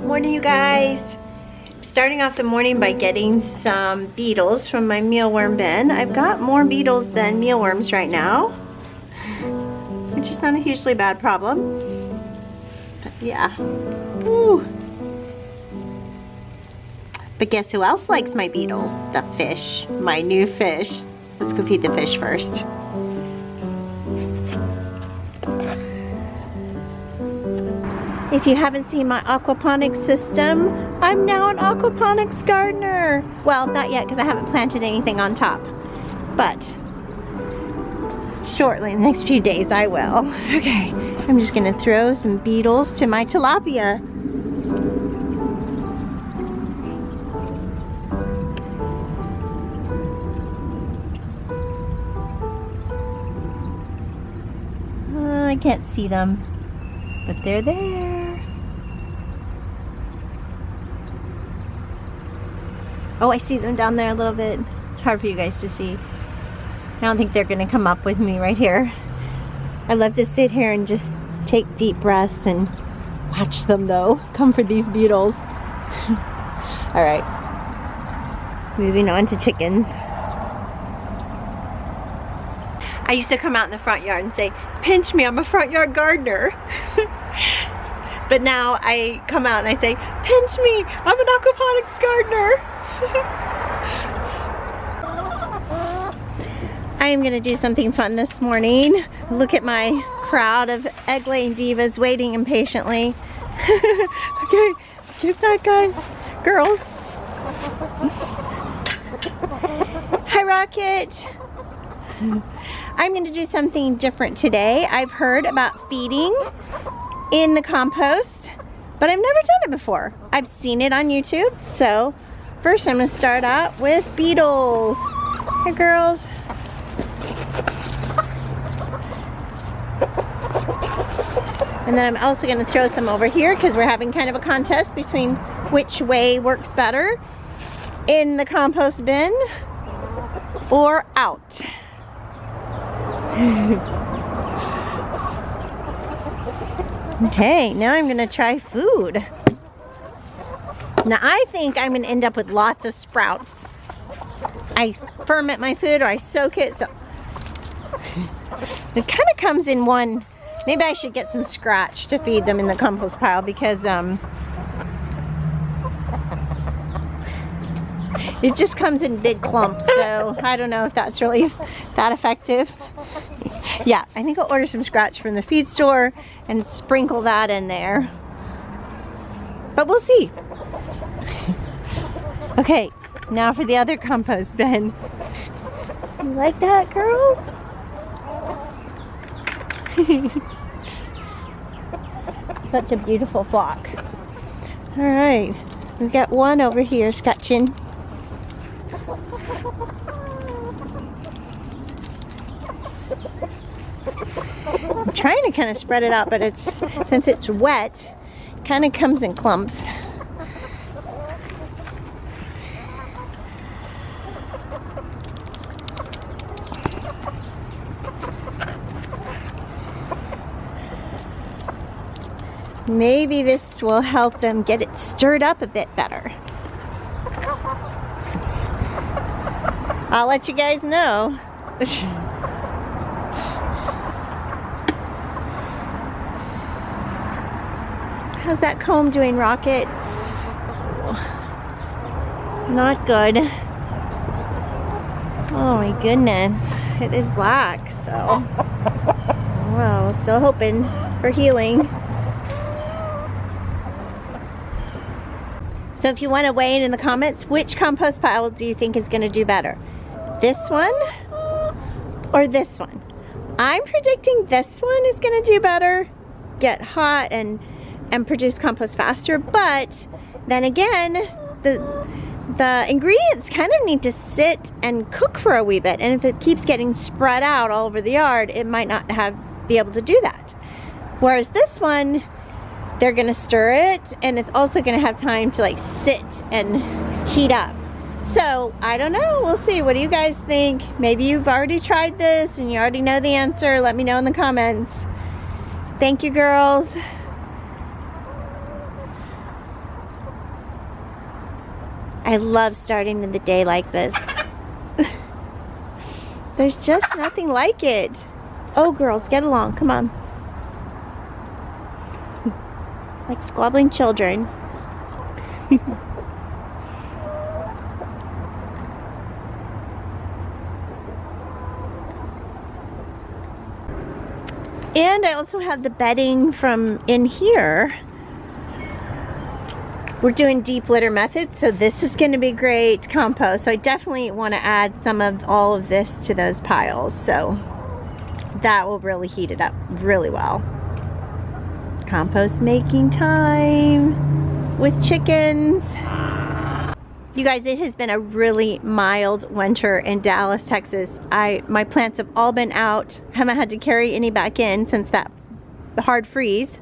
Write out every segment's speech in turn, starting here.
Morning, you guys. Starting off the morning by getting some beetles from my mealworm bin. I've got more beetles than mealworms right now, which is not a hugely bad problem. But yeah. Woo. But guess who else likes my beetles? The fish, my new fish. Let's go feed the fish first. If you haven't seen my aquaponics system, I'm now an aquaponics gardener. Well, not yet because I haven't planted anything on top, but shortly, in the next few days, I will. Okay, I'm just gonna throw some beetles to my tilapia. I can't see them, but they're there. Oh, I see them down there a little bit. It's hard for you guys to see. I don't think they're gonna come up with me right here. I love to sit here and just take deep breaths and watch them though. Come for these beetles. All right, moving on to chickens. I used to come out in the front yard and say, pinch me, I'm a front yard gardener. But now I come out and I say, pinch me, I'm an aquaponics gardener. I am gonna do something fun this morning. Look at my crowd of egg-laying divas waiting impatiently. Okay, skip that guy. Girls. Hi, Rocket. I'm going to do something different today. I've heard about feeding in the compost, but I've never done it before. I've seen it on YouTube, so first I'm going to start out with beetles. Hey, girls. And then I'm also going to throw some over here because we're having kind of a contest between which way works better, in the compost bin or out. Okay, now I'm gonna try food. Now I think I'm gonna end up with lots of sprouts. I ferment my food or I soak it, so it kind of comes in one. Maybe I should get some scratch to feed them in the compost pile because it just comes in big clumps, so I don't know if that's really that effective. Yeah, I think I'll order some scratch from the feed store and sprinkle that in there. But we'll see. Okay, now for the other compost bin. You like that, girls? Such a beautiful flock. All right, we've got one over here scratching. I'm trying to kind of spread it out, but since it's wet, it kind of comes in clumps. Maybe this will help them get it stirred up a bit better. I'll let you guys know. How's that comb doing, Rocket? Not good. Oh my goodness. It is black still. Well, still hoping for healing. So if you want to weigh in the comments, which compost pile do you think is going to do better? This one or this one? I'm predicting this one is going to do better, get hot and produce compost faster, but then again, the ingredients kind of need to sit and cook for a wee bit, and if it keeps getting spread out all over the yard, it might not be able to do that. Whereas this one, they're gonna stir it, and it's also gonna have time to like sit and heat up. So I don't know, we'll see. What do you guys think? Maybe you've already tried this and you already know the answer. Let me know in the comments. Thank you, girls. I love starting the day like this. There's just nothing like it. Oh, girls, get along. Come on. Like squabbling children. And I also have the bedding from in here. We're doing deep litter method, so this is going to be great compost. So I definitely want to add some of all of this to those piles. So that will really heat it up really well. Compost making time with chickens. You guys, it has been a really mild winter in Dallas, Texas. My plants have all been out. Haven't had to carry any back in since that hard freeze.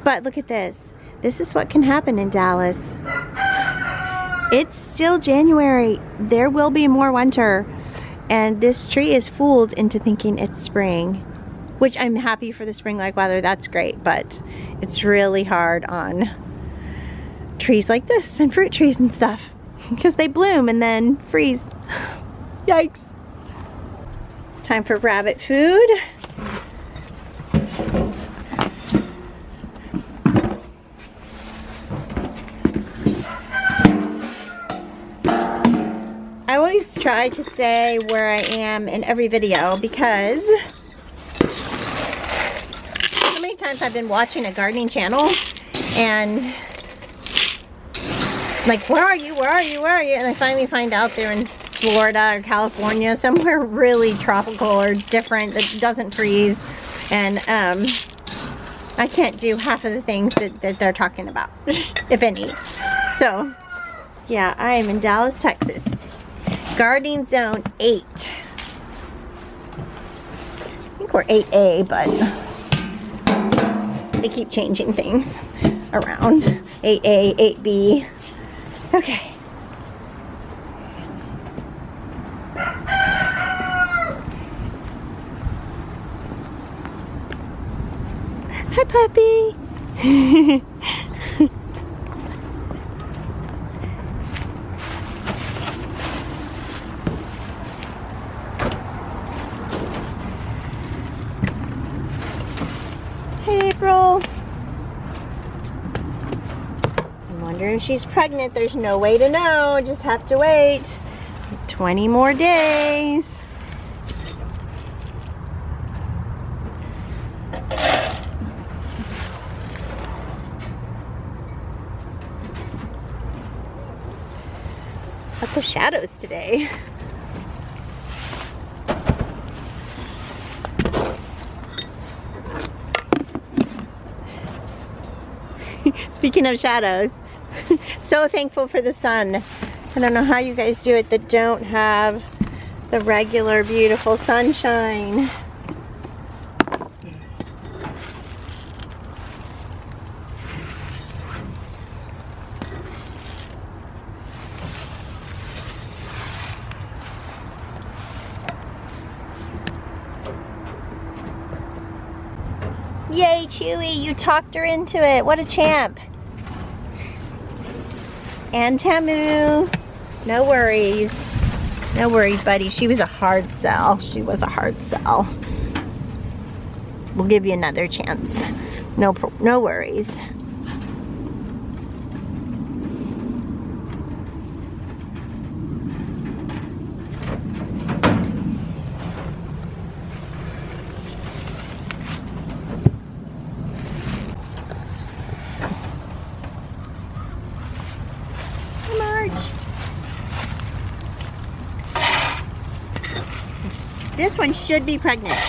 But look at this. This is what can happen in Dallas. It's still January. There will be more winter. And this tree is fooled into thinking it's spring. Which I'm happy for the spring-like weather. That's great. But it's really hard on trees like this and fruit trees and stuff. Because they bloom and then freeze. Yikes. Time for rabbit food. I always try to say where I am in every video because so many times I've been watching a gardening channel and like, where are you? Where are you? Where are you? And I finally find out they're in Florida or California, somewhere really tropical or different that doesn't freeze. And I can't do half of the things that they're talking about, if any. So, yeah, I am in Dallas, Texas. Gardening zone 8. I think we're 8A, but they keep changing things around. 8A, 8B. Okay. Hi, puppy. Hey, April. If she's pregnant, there's no way to know. Just have to wait 20 more days. Lots of shadows today. Speaking of shadows, so thankful for the sun. I don't know how you guys do it that don't have the regular beautiful sunshine. Yay, Chewy, you talked her into it. What a champ. And Tamu, no worries. No worries, buddy. She was a hard sell. She was a hard sell. We'll give you another chance. No worries. This one should be pregnant.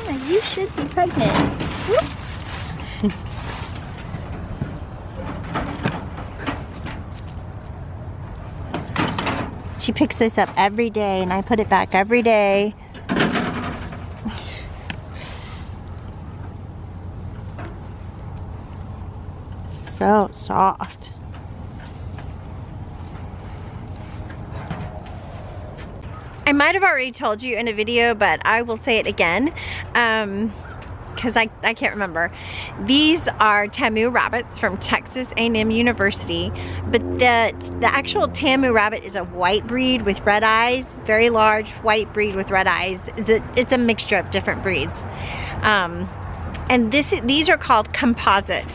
Yeah, you should be pregnant. Whoop. She picks this up every day and I put it back every day. So soft. I'm might have already told you in a video, but I will say it again. Because I can't remember. These are Tamu rabbits from Texas A&M University, but the actual Tamu rabbit is a white breed with red eyes, very large white breed with red eyes. It's a mixture of different breeds. And these are called composite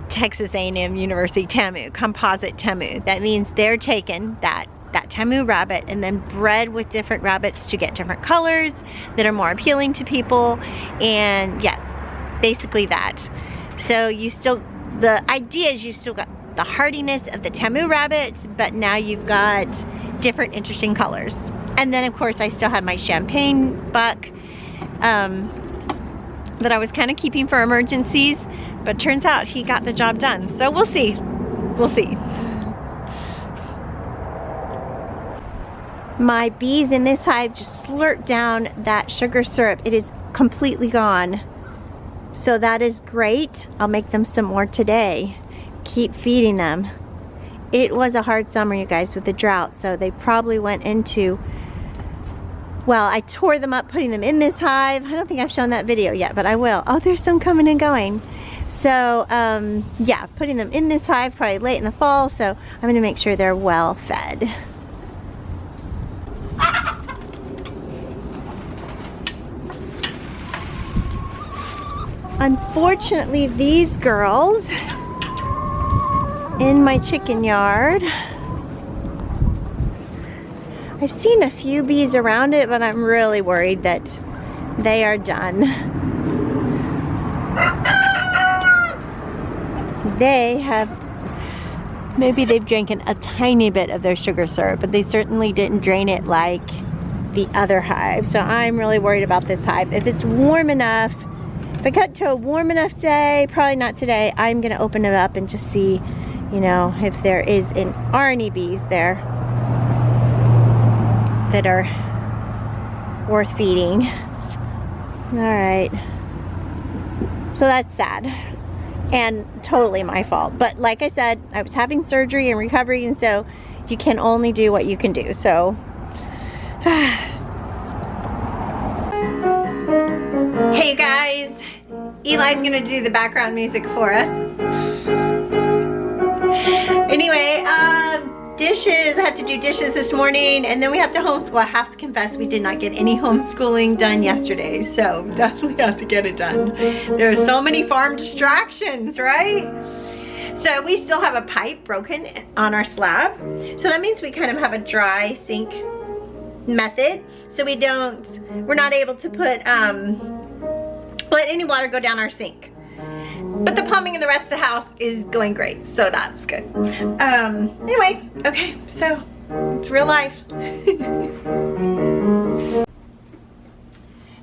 Texas A&M University Tamu, composite Tamu. That means they're taken, that Tamu rabbit, and then bred with different rabbits to get different colors that are more appealing to people, and yeah, basically that. So the idea is you still got the hardiness of the Tamu rabbits, but now you've got different interesting colors. And then of course I still have my champagne buck that I was kind of keeping for emergencies, but turns out he got the job done. So we'll see. We'll see. My bees in this hive just slurped down that sugar syrup. It is completely gone. So that is great. I'll make them some more today. Keep feeding them. It was a hard summer, you guys, with the drought, so they probably went into, well, I tore them up putting them in this hive. I don't think I've shown that video yet, but I will. Oh, there's some coming and going. So yeah, putting them in this hive probably late in the fall, so I'm going to make sure they're well fed. Unfortunately, these girls in my chicken yard, I've seen a few bees around it, but I'm really worried that they are done. They have, maybe they've drank a tiny bit of their sugar syrup, but they certainly didn't drain it like the other hive. So I'm really worried about this hive. If it's warm enough, if I got to a warm enough day, probably not today, I'm gonna open it up and just see, you know, if there are any bees there that are worth feeding. All right, so that's sad and totally my fault. But like I said, I was having surgery and recovery, and so you can only do what you can do. So hey you guys, Eli's gonna do the background music for us. Anyway, dishes, I have to do dishes this morning, and then we have to homeschool. I have to confess, we did not get any homeschooling done yesterday, so definitely have to get it done. There are so many farm distractions, right? So we still have a pipe broken on our slab, so that means we kind of have a dry sink method, so we're not able to put let any water go down our sink. But the plumbing in the rest of the house is going great, so that's good. Anyway, okay, so it's real life.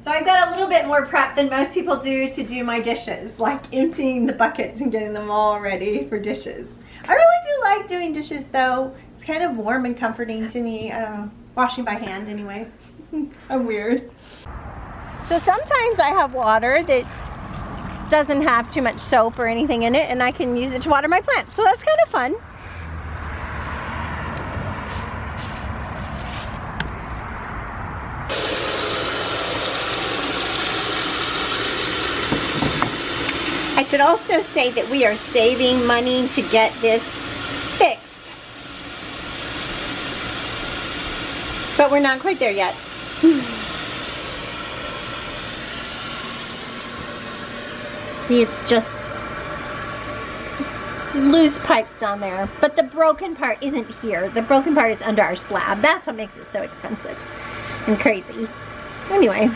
So I've got a little bit more prep than most people do to do my dishes, like emptying the buckets and getting them all ready for dishes. I really do like doing dishes though. It's kind of warm and comforting to me. I don't know, washing by hand anyway. I'm weird. So sometimes I have water that doesn't have too much soap or anything in it, and I can use it to water my plants. So that's kind of fun. I should also say that we are saving money to get this fixed. But we're not quite there yet. See, it's just loose pipes down there. But the broken part isn't here. The broken part is under our slab. That's what makes it so expensive and crazy. Anyway.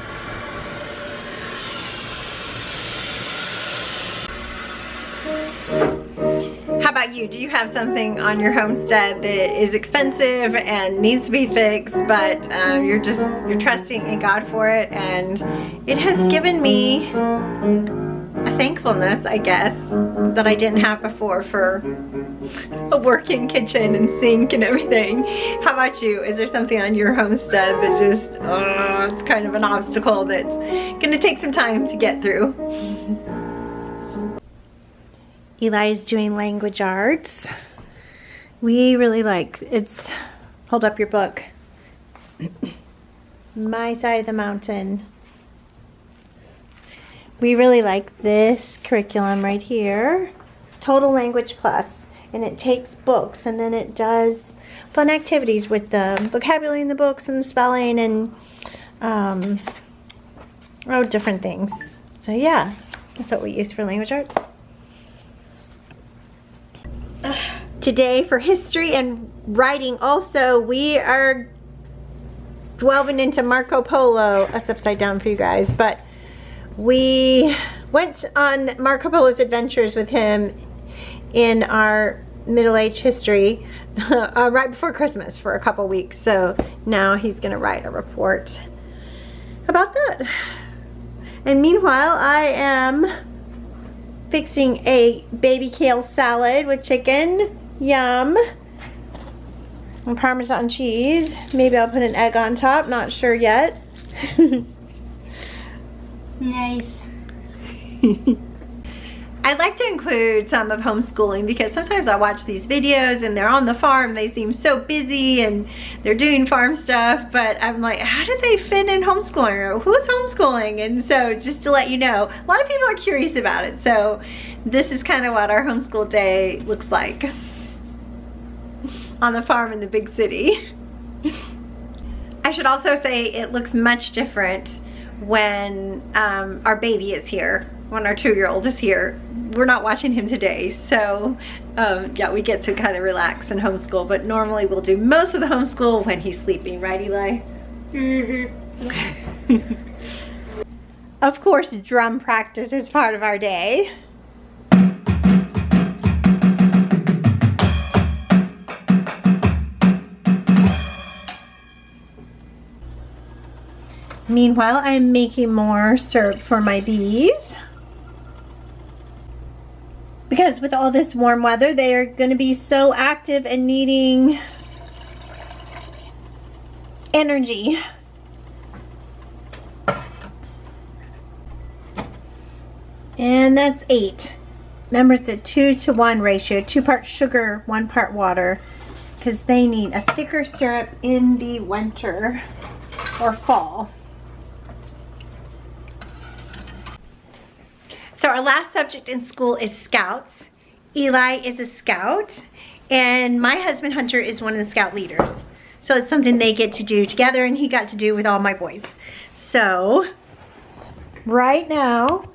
How about you? Do you have something on your homestead that is expensive and needs to be fixed, but you're trusting in God for it, and it has given me a thankfulness, I guess, that I didn't have before for a working kitchen and sink and everything. How about you? Is there something on your homestead that just, it's kind of an obstacle that's gonna take some time to get through? Eli is doing language arts. We really like, hold up your book. my side of the mountain. We really like this curriculum right here, Total Language Plus, and it takes books and then it does fun activities with the vocabulary in the books and the spelling and different things. So yeah, that's what we use for language arts. Today for history and writing also, we are delving into Marco Polo. That's upside down for you guys, but we went on Marco Polo's adventures with him in our middle-age history right before Christmas for a couple weeks. So now he's gonna write a report about that. And meanwhile, I am fixing a baby kale salad with chicken. Yum. And Parmesan cheese. Maybe I'll put an egg on top, not sure yet. Nice. I'd like to include some of homeschooling because sometimes I watch these videos and they're on the farm, they seem so busy and they're doing farm stuff, but I'm like, how did they fit in homeschooling, or who's homeschooling? And so just to let you know, a lot of people are curious about it, so this is kind of what our homeschool day looks like on the farm in the big city. I should also say it looks much different when our baby is here, when our 2-year-old is here. We're not watching him today, so yeah, we get to kind of relax and homeschool, but normally we'll do most of the homeschool when he's sleeping, right, Eli? Mm-hmm. Of course, drum practice is part of our day. Meanwhile, I'm making more syrup for my bees. Because with all this warm weather, they are going to be so active and needing energy. And that's 8. Remember, it's a 2-to-1 ratio, 2 parts sugar, 1 part water, because they need a thicker syrup in the winter or fall. So our last subject in school is Scouts. Eli is a Scout, and my husband Hunter is one of the Scout leaders. So it's something they get to do together, and he got to do with all my boys. So right now,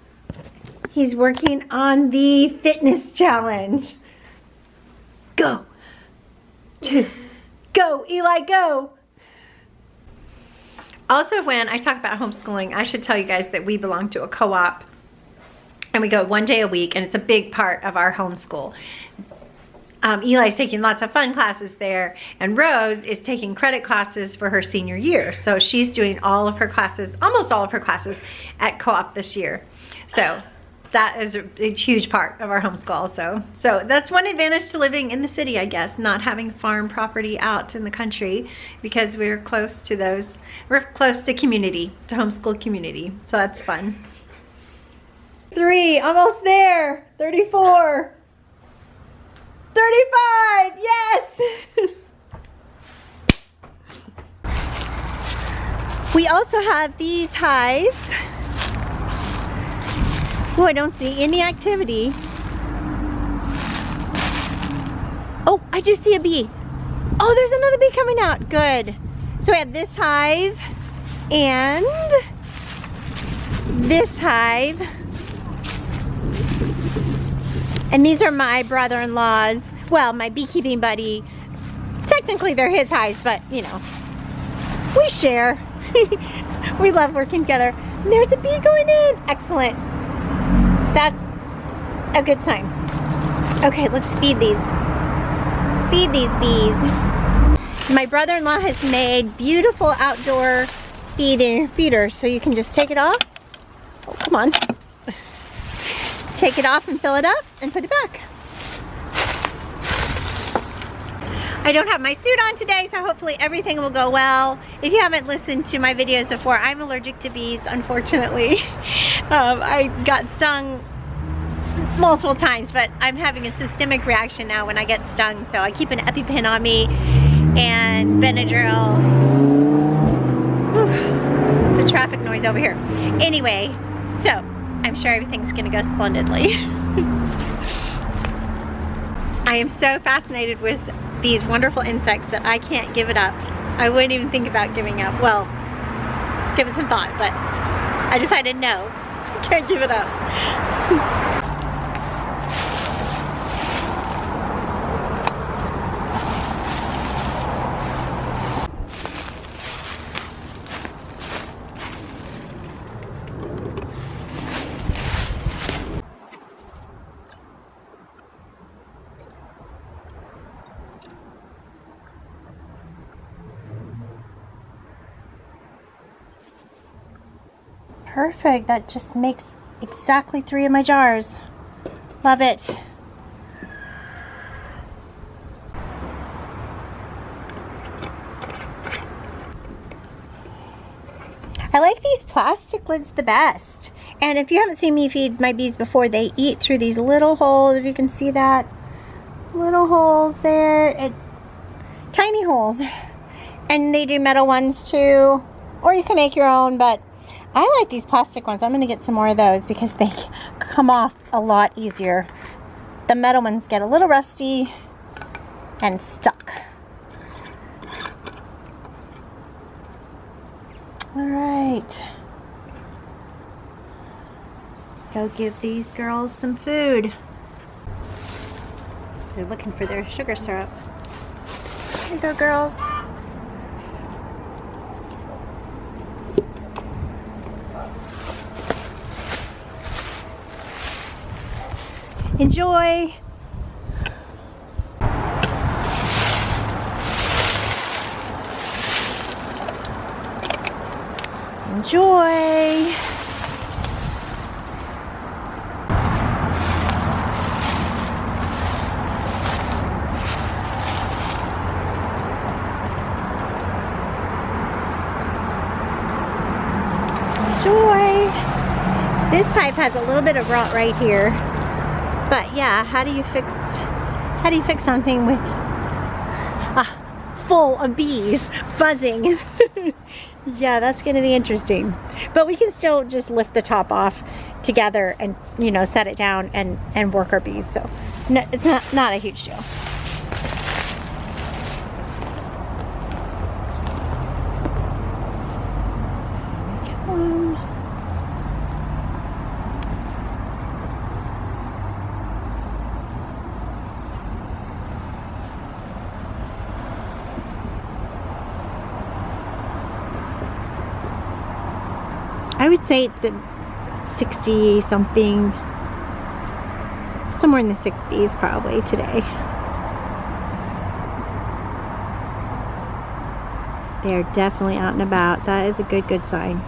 he's working on the fitness challenge. Go. 2. Go, Eli, go. Also, when I talk about homeschooling, I should tell you guys that we belong to a co-op. And we go 1 day a week, and it's a big part of our homeschool. Eli's taking lots of fun classes there, and Rose is taking credit classes for her senior year. So she's doing all of her classes, almost all of her classes, at co-op this year. So that is a huge part of our homeschool also. So that's one advantage to living in the city, I guess, not having farm property out in the country, because we're close to those, we're close to community, to homeschool community. So that's fun. 3, almost there. 34. 35, yes! We also have these hives. Oh, I don't see any activity. Oh, I do see a bee. Oh, there's another bee coming out. Good. So we have this hive and this hive. And these are my brother-in-law's, well, my beekeeping buddy. Technically they're his hives, but you know, we share. We love working together. And there's a bee going in. Excellent. That's a good sign. Okay, let's feed these. Feed these bees. My brother-in-law has made beautiful outdoor feeders, so you can just take it off. Oh, come on. Take it off and fill it up and put it back. I don't have my suit on today, so hopefully everything will go well. If you haven't listened to my videos before, I'm allergic to bees, unfortunately. I got stung multiple times, but I'm having a systemic reaction now when I get stung, so I keep an EpiPen on me and Benadryl. guys over here. Anyway, so I'm sure everything's gonna go splendidly. I am so fascinated with these wonderful insects that I can't give it up. I wouldn't even think about giving up. Well, give it some thought, but I decided no, can't give it up. Perfect, that just makes exactly 3 of my jars. Love it. I like these plastic lids the best. And if you haven't seen me feed my bees before, they eat through these little holes, if you can see that. Little holes there, tiny holes. And they do metal ones too, or you can make your own, but I like these plastic ones. I'm gonna get some more of those because they come off a lot easier. The metal ones get a little rusty and stuck. All right. Let's go give these girls some food. They're looking for their sugar syrup. Here you go, girls. Enjoy. Enjoy. Enjoy. This type has a little bit of rot right here. But yeah, how do you fix something with full of bees buzzing? Yeah, that's gonna be interesting. But we can still just lift the top off together and, you know, set it down and work our bees. So no, it's not a huge deal. I would say it's a 60 something, somewhere in the 60s probably today. They're definitely out and about. That is a good sign.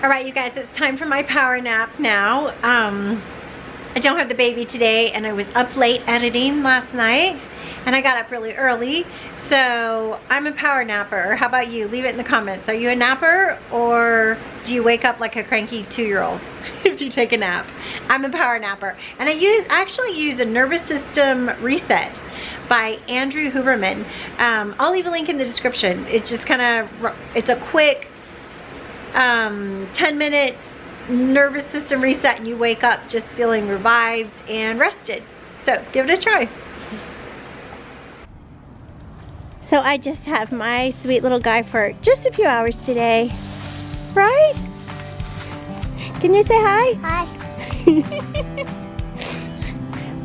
All right, you guys, it's time for my power nap now. I don't have the baby today, and I was up late editing last night, and I got up really early, so I'm a power napper. How about you? Leave it in the comments. Are you a napper, or do you wake up like a cranky 2-year-old if you take a nap? I'm a power napper, and I actually use a nervous system reset by Andrew Huberman. I'll leave a link in the description. It's just kind of, it's a quick 10-minute nervous system reset, and you wake up just feeling revived and rested. So give it a try. So I just have my sweet little guy for just a few hours today, right? Can you say hi? Hi.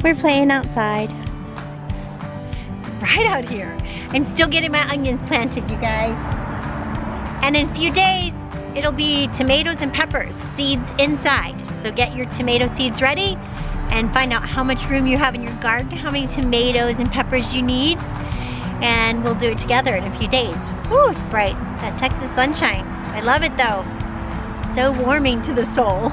We're playing outside. Right out here. I'm still getting my onions planted, you guys. And in a few days, it'll be tomatoes and peppers, seeds inside. So get your tomato seeds ready and find out how much room you have in your garden, how many tomatoes and peppers you need, and we'll do it together in a few days. Ooh, it's bright, that Texas sunshine. I love it though. So warming to the soul.